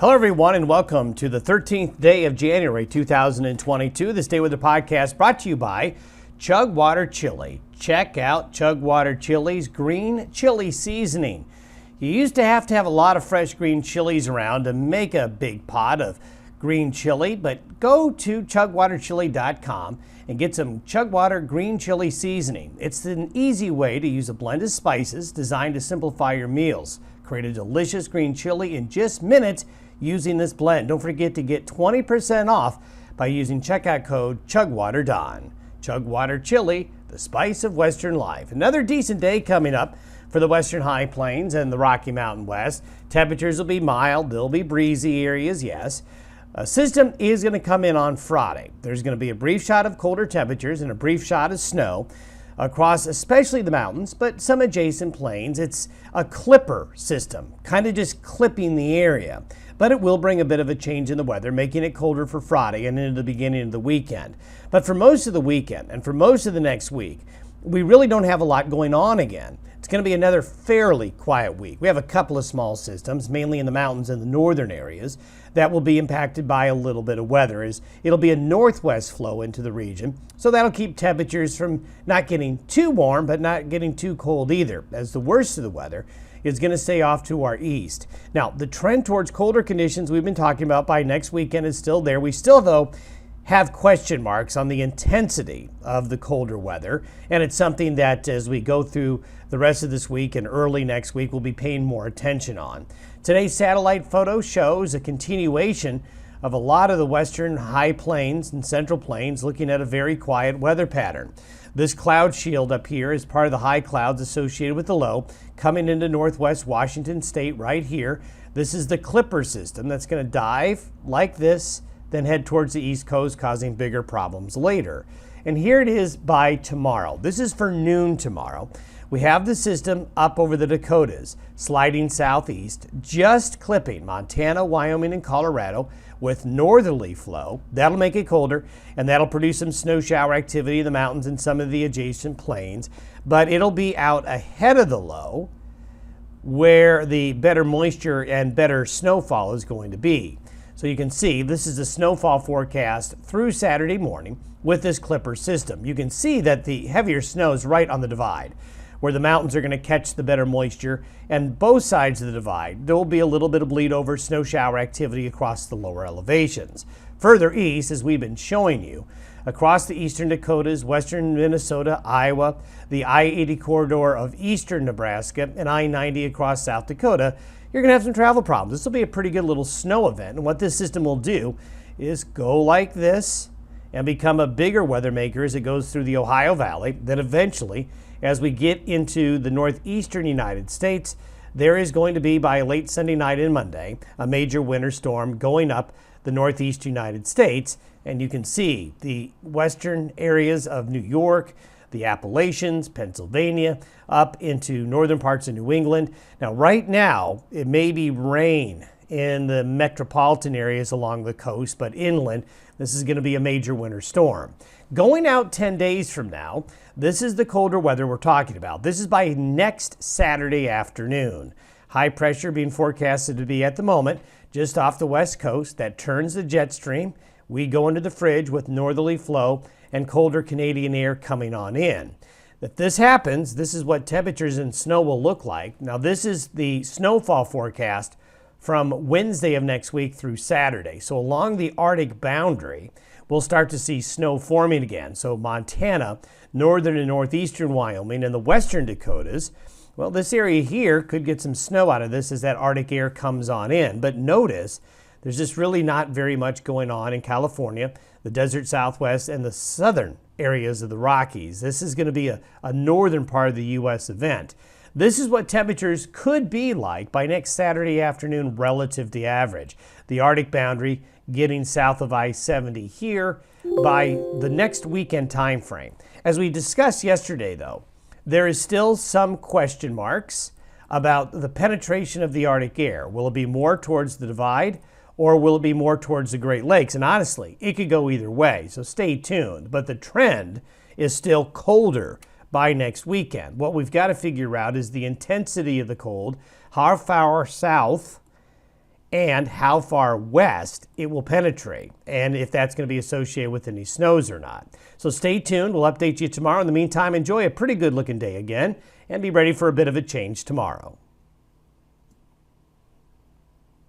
Hello, everyone, and welcome to the 13th day of January 2022. This Day Weather Podcast brought to you by Chugwater Chili. Check out Chugwater Chili's green chili seasoning. You used to have a lot of fresh green chilies around to make a big pot of green chili, but go to chugwaterchili.com and get some Chugwater green chili seasoning. It's an easy way to use a blend of spices designed to simplify your meals. Create a delicious green chili in just minutes using this blend. Don't forget to get 20% off by using checkout code ChugwaterDon. Chugwater Chili, the spice of Western life. Another decent day coming up for the Western High Plains and the Rocky Mountain West. Temperatures will be mild. There'll be breezy areas, yes. A system is going to come in on Friday. There's going to be a brief shot of colder temperatures and a brief shot of snow across especially the mountains, but some adjacent plains. It's a clipper system, kind of just clipping the area. But it will bring a bit of a change in the weather, making it colder for Friday and into the beginning of the weekend. But for most of the weekend and for most of the next week, we really don't have a lot going on again. It's going to be another fairly quiet week. We have a couple of small systems, mainly in the mountains and the northern areas, that will be impacted by a little bit of weather. It'll be a northwest flow into the region, so that'll keep temperatures from not getting too warm, but not getting too cold either, as the worst of the weather is going to stay off to our east. Now, the trend towards colder conditions we've been talking about by next weekend is still there. We still, though, have question marks on the intensity of the colder weather, and it's something that as we go through the rest of this week and early next week, we'll be paying more attention on. Today's satellite photo shows a continuation of a lot of the western high plains and central plains looking at a very quiet weather pattern. This cloud shield up here is part of the high clouds associated with the low coming into northwest Washington state right here. This is the Clipper system that's going to dive like this, then head towards the east coast, causing bigger problems later. And here it is by tomorrow. This is for noon tomorrow. We have the system up over the Dakotas, sliding southeast, just clipping Montana, Wyoming, and Colorado with northerly flow. That'll make it colder, and that'll produce some snow shower activity in the mountains and some of the adjacent plains. But it'll be out ahead of the low, where the better moisture and better snowfall is going to be. So you can see this is a snowfall forecast through Saturday morning with this Clipper system. You can see that the heavier snow is right on the divide, where the mountains are going to catch the better moisture, and both sides of the divide, there will be a little bit of bleed over snow shower activity across the lower elevations. Further east, as we've been showing you, across the eastern Dakotas, western Minnesota, Iowa, the I-80 corridor of eastern Nebraska, and I-90 across South Dakota, you're going to have some travel problems. This will be a pretty good little snow event, and what this system will do is go like this and become a bigger weather maker as it goes through the Ohio Valley. Then eventually, as we get into the northeastern United States, there is going to be, by late Sunday night and Monday, a major winter storm going up the northeast United States. And you can see the western areas of New York, the Appalachians, Pennsylvania, up into northern parts of New England. Now, right now, it may be rain in the metropolitan areas along the coast, but inland, this is going to be a major winter storm. Going out 10 days from now, this is the colder weather we're talking about. This is by next Saturday afternoon. High pressure being forecasted to be at the moment just off the west coast. That turns the jet stream. We go into the fridge with northerly flow and colder Canadian air coming on in. If this happens, this is what temperatures and snow will look like. Now, this is the snowfall forecast from Wednesday of next week through Saturday. So along the Arctic boundary, we'll start to see snow forming again. So Montana, northern and northeastern Wyoming, and the western Dakotas, well, this area here could get some snow out of this as that Arctic air comes on in. But notice, there's just really not very much going on in California, the desert Southwest, and the southern areas of the Rockies. This is going to be a northern part of the U.S. event. This is what temperatures could be like by next Saturday afternoon relative to average. The Arctic boundary getting south of I-70 here by the next weekend time frame. As we discussed yesterday, though, there is still some question marks about the penetration of the Arctic air. Will it be more towards the divide, or will it be more towards the Great Lakes? And honestly, it could go either way, so stay tuned. But the trend is still colder by next weekend. What we've got to figure out is the intensity of the cold, how far south and how far west it will penetrate, and if that's going to be associated with any snows or not. So stay tuned. We'll update you tomorrow. In the meantime, enjoy a pretty good looking day again and be ready for a bit of a change tomorrow.